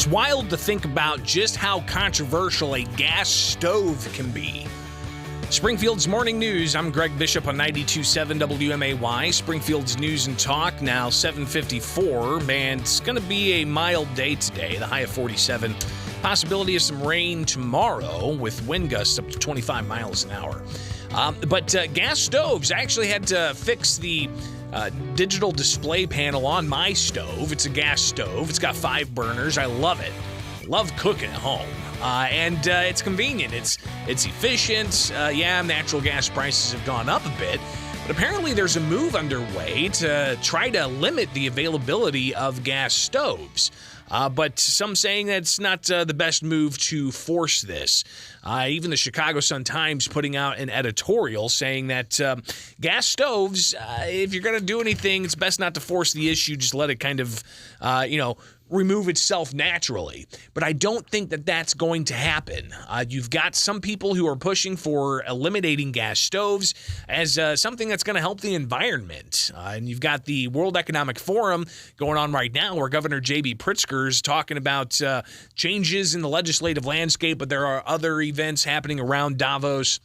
It's wild to think about just how controversial a gas stove can be. Springfield's Morning News. I'm Greg Bishop on 92.7 WMAY. Springfield's News and Talk, now 7:54. Man, it's going to be a mild day today, the high of 47. Possibility of some rain tomorrow with wind gusts up to 25 miles an hour. But gas stoves, I actually had to fix the digital display panel on my stove. It's a gas stove. It's got 5 burners. I love it. Love cooking at home. And it's convenient. It's efficient. Natural gas prices have gone up a bit. But apparently there's a move underway to try to limit the availability of gas stoves. But some saying that it's not the best move to force this. Even the Chicago Sun-Times putting out an editorial saying that gas stoves, if you're going to do anything, it's best not to force the issue. Just let it kind of, remove itself naturally. But I don't think that that's going to happen. You've got some people who are pushing for eliminating gas stoves as something that's going to help the environment. And you've got the World Economic Forum going on right now where Governor J.B. Pritzker is talking about changes in the legislative landscape, but there are other events happening around Davos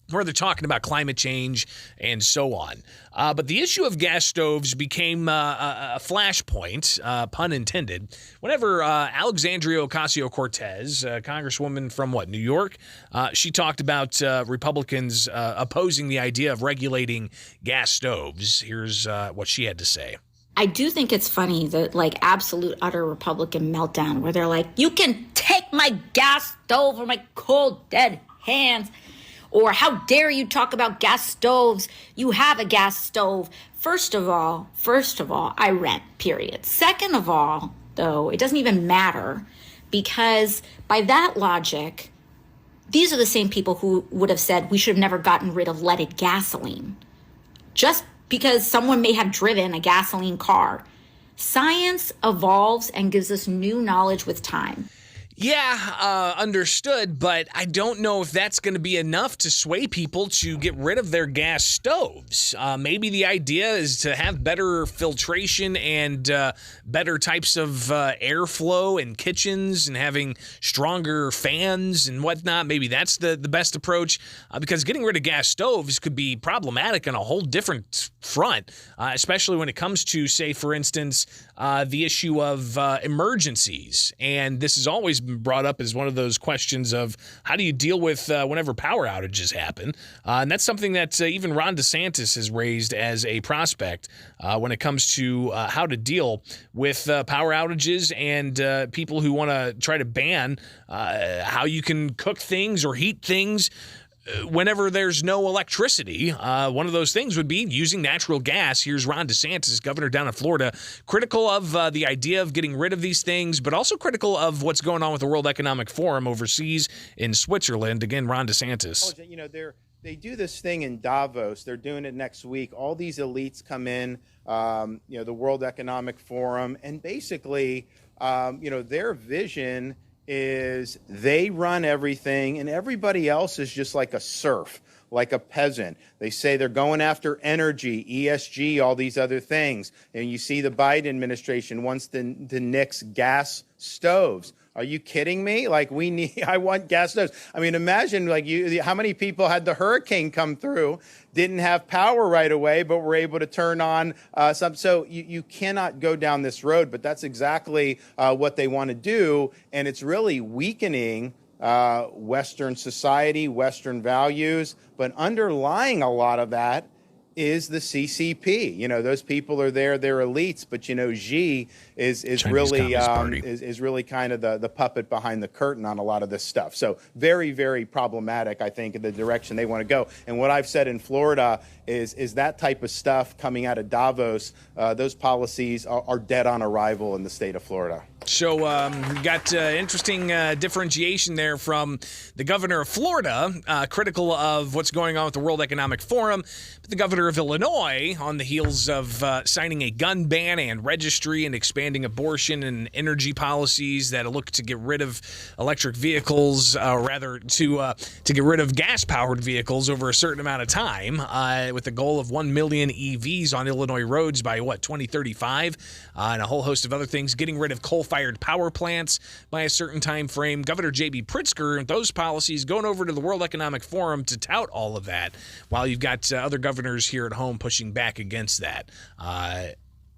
where they're talking about climate change and so on. But the issue of gas stoves became a flashpoint, pun intended, whenever Alexandria Ocasio-Cortez, congresswoman from New York, she talked about Republicans opposing the idea of regulating gas stoves. Here's what she had to say. I do think it's funny, the absolute utter Republican meltdown where they're like, you can take my gas stove or my cold dead hands. Or how dare you talk about gas stoves? You have a gas stove. First of all, I rent, period. Second of all, though, it doesn't even matter because by that logic, these are the same people who would have said we should have never gotten rid of leaded gasoline. Just because someone may have driven a gasoline car. Science evolves and gives us new knowledge with time. Yeah, understood, but I don't know if that's going to be enough to sway people to get rid of their gas stoves. Maybe the idea is to have better filtration and better types of airflow in kitchens and having stronger fans and whatnot. Maybe that's the best approach because getting rid of gas stoves could be problematic on a whole different front, especially when it comes to, say, for instance, the issue of emergencies. And this has always been brought up as one of those questions of how do you deal with whenever power outages happen? And that's something that even Ron DeSantis has raised as a prospect when it comes to how to deal with power outages and people who want to try to ban how you can cook things or heat things whenever there's no electricity. One of those things would be using natural gas. Here's Ron DeSantis, governor down in Florida, critical of the idea of getting rid of these things, but also critical of what's going on with the World Economic Forum overseas in Switzerland. Again, Ron DeSantis. They do this thing in Davos. They're doing it next week. All these elites come in, the World Economic Forum, and basically, their vision is they run everything and everybody else is just like a serf, like a peasant. They say they're going after energy, ESG, all these other things. And you see the Biden administration wants to nix gas stoves. Are you kidding me? I want gas stoves. I mean, imagine how many people had the hurricane come through, didn't have power right away, but were able to turn on some. So you cannot go down this road, but that's exactly what they want to do. And it's really weakening Western society, Western values. But underlying a lot of that is the CCP. Those people are there, they're elites, but Xi is really kind of the puppet behind the curtain on a lot of this stuff. So very, very problematic, I think, in the direction they want to go. And what I've said in Florida is that type of stuff coming out of Davos, those policies are dead on arrival in the state of Florida. So we got interesting differentiation there from the governor of Florida, critical of what's going on with the World Economic Forum, but the governor of Illinois, on the heels of signing a gun ban and registry and expanding abortion and energy policies that look to get rid of electric vehicles, to get rid of gas-powered vehicles over a certain amount of time, with the goal of 1 million EVs on Illinois roads by 2035, and a whole host of other things, getting rid of coal-fired coal-fired power plants by a certain time frame. Governor J.B. Pritzker, those policies going over to the World Economic Forum to tout all of that, while you've got other governors here at home pushing back against that.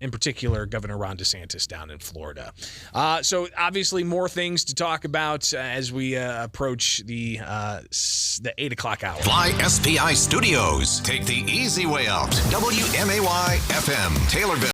In particular, Governor Ron DeSantis down in Florida. So obviously more things to talk about as we approach the 8 o'clock hour. Fly SPI Studios. Take the easy way out. WMAY FM, Taylorville.